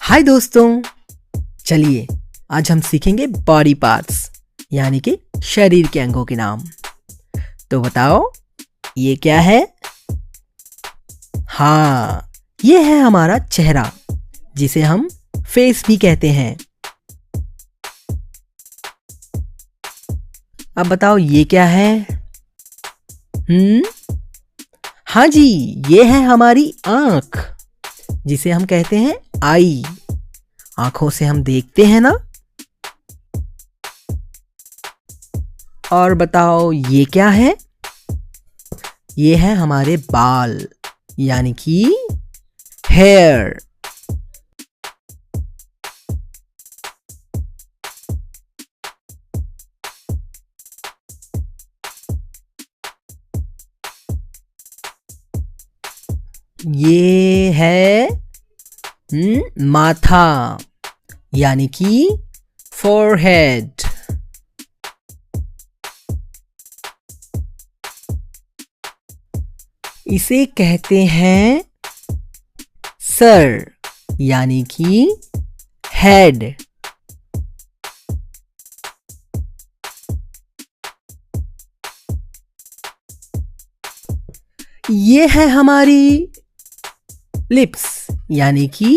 हाय दोस्तों, चलिए आज हम सीखेंगे बॉडी पार्ट्स यानी कि शरीर के अंगों के नाम। तो बताओ ये क्या है? हाँ, ये है हमारा चेहरा जिसे हम फेस भी कहते हैं। अब बताओ ये क्या है? हाँ जी, ये है हमारी आँख जिसे हम कहते हैं आई। आंखों से हम देखते हैं ना। और बताओ ये क्या है? ये है हमारे बाल यानी कि हेयर। ये है माथा यानी कि फोरहेड। इसे कहते हैं सर यानी कि हेड। ये है हमारी लिप्स यानी कि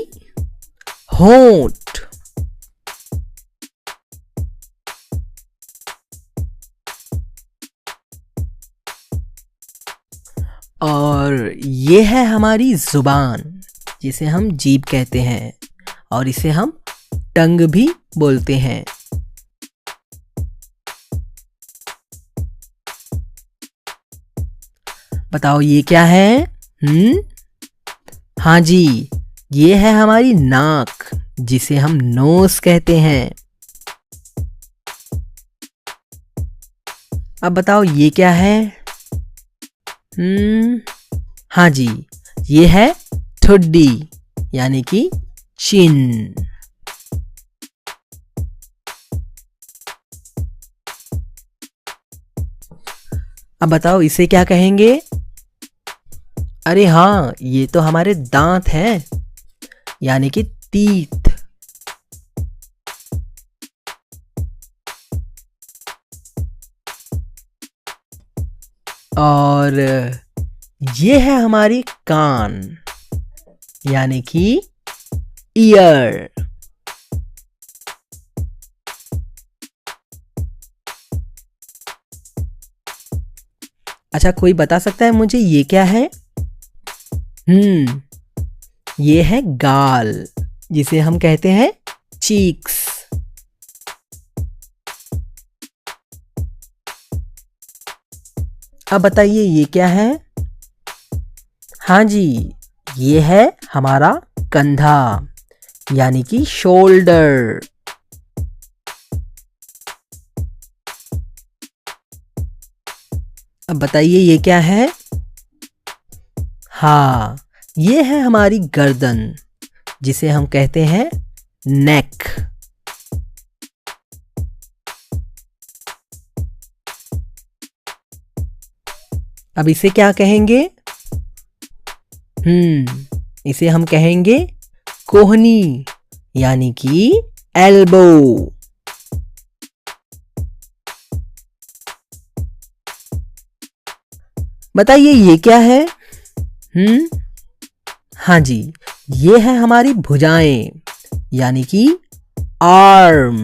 होंठ। और ये है हमारी जुबान जिसे हम जीभ कहते हैं और इसे हम टंग भी बोलते हैं। बताओ ये क्या है? हाँ जी, ये है हमारी नाक जिसे हम नोज कहते हैं। अब बताओ ये क्या है? हाँ जी, ये है ठुड्डी यानी कि चिन। अब बताओ इसे क्या कहेंगे? अरे हाँ, ये तो हमारे दांत हैं यानी कि टीथ। और ये है हमारी कान यानी कि ईयर। अच्छा, कोई बता सकता है मुझे ये क्या है? ये है गाल जिसे हम कहते हैं चीक्स। अब बताइए ये क्या है? हाँ जी, ये है हमारा कंधा यानी कि शोल्डर। अब बताइए ये क्या है? हाँ, ये है हमारी गर्दन जिसे हम कहते हैं नेक। अब इसे क्या कहेंगे? इसे हम कहेंगे कोहनी यानी कि एल्बो। बताइए ये क्या है? हाँ जी, ये है हमारी भुजाएं यानी कि आर्म।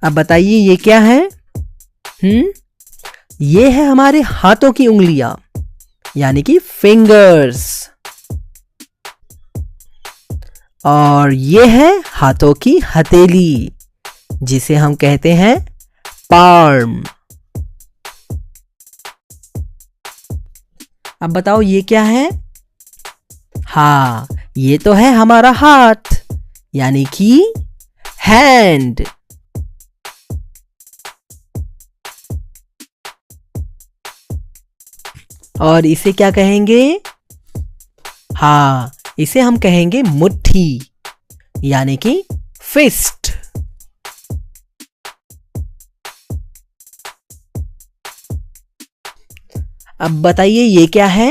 अब बताइए ये क्या है? ये है हमारे हाथों की उंगलियां यानी कि फिंगर्स। और ये है हाथों की हथेली जिसे हम कहते हैं पाल्म। अब बताओ ये क्या है? हाँ, ये तो है हमारा हाथ यानी कि हैंड। और इसे क्या कहेंगे? हाँ, इसे हम कहेंगे मुट्ठी यानी कि फिस्ट। अब बताइए ये क्या है?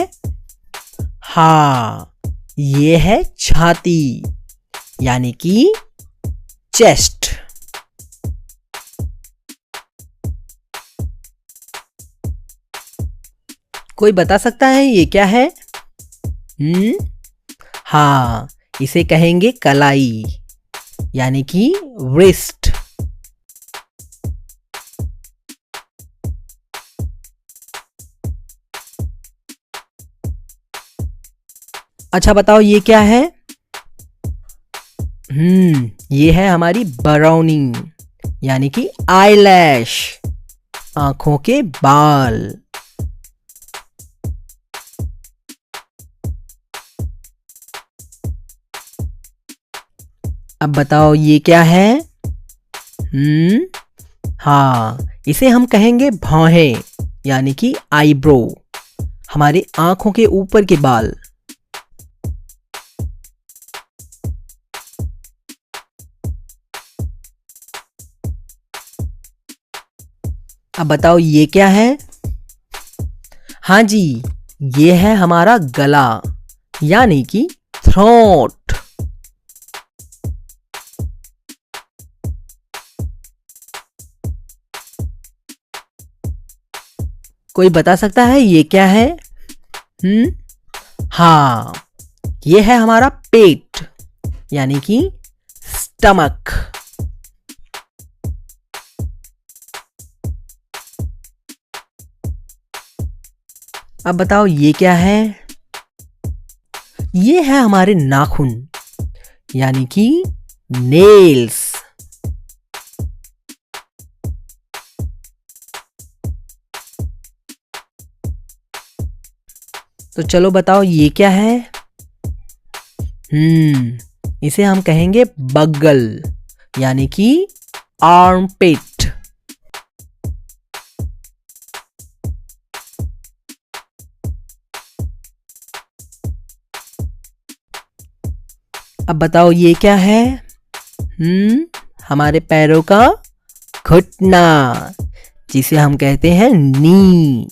हाँ, ये है छाती यानी कि चेस्ट। कोई बता सकता है ये क्या है? हाँ, इसे कहेंगे कलाई यानी कि रिस्ट। अच्छा बताओ ये क्या है? ये है हमारी बरौनी यानी कि आईलैश, आंखों के बाल। अब बताओ ये क्या है? हाँ, इसे हम कहेंगे भौहें यानी कि आईब्रो, हमारे आंखों के ऊपर के बाल। अब बताओ ये क्या है? हाँ जी, ये है हमारा गला यानी कि थ्रोट। कोई बता सकता है ये क्या है? हाँ, ये है हमारा पेट यानी कि स्टमक। अब बताओ ये क्या है? ये है हमारे नाखून यानी कि नेल्स। तो चलो बताओ ये क्या है? इसे हम कहेंगे बगल यानी कि आर्मपिट। अब बताओ ये क्या है? हमारे पैरों का घुटना जिसे हम कहते हैं नी।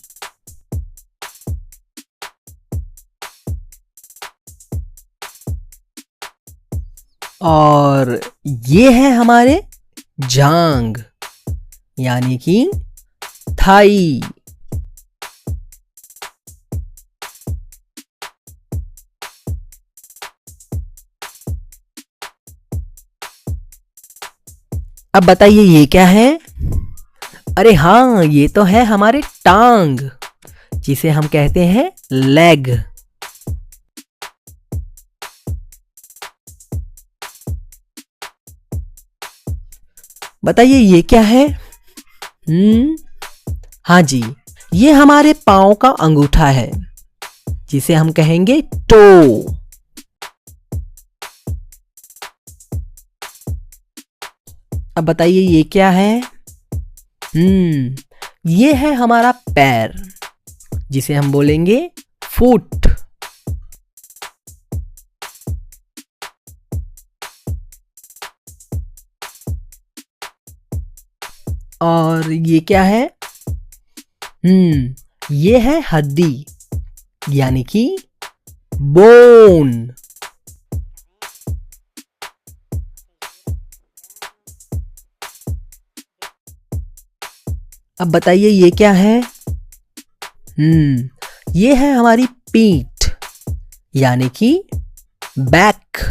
और ये है हमारे जांग यानी कि थाई। अब बताइए ये क्या है? अरे हाँ, ये तो है हमारे टांग जिसे हम कहते हैं लेग। बताइए ये क्या है? हाँ जी, ये हमारे पांव का अंगूठा है जिसे हम कहेंगे टो। अब बताइए ये क्या है? ये है हमारा पैर जिसे हम बोलेंगे फुट। और ये क्या है? ये है हड्डी यानी कि बोन। अब बताइए ये क्या है? ये है हमारी पीठ यानी कि बैक।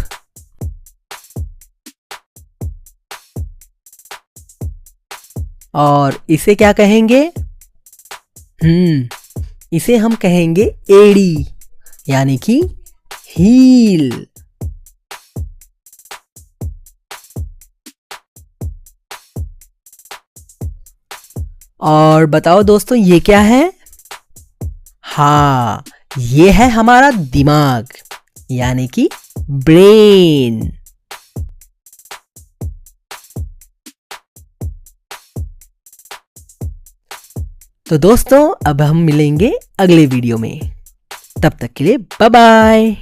और इसे क्या कहेंगे? इसे हम कहेंगे एड़ी यानी कि हील। और बताओ दोस्तों ये क्या है? हाँ, ये है हमारा दिमाग यानी कि ब्रेन। तो दोस्तों अब हम मिलेंगे अगले वीडियो में। तब तक के लिए बाय बाय।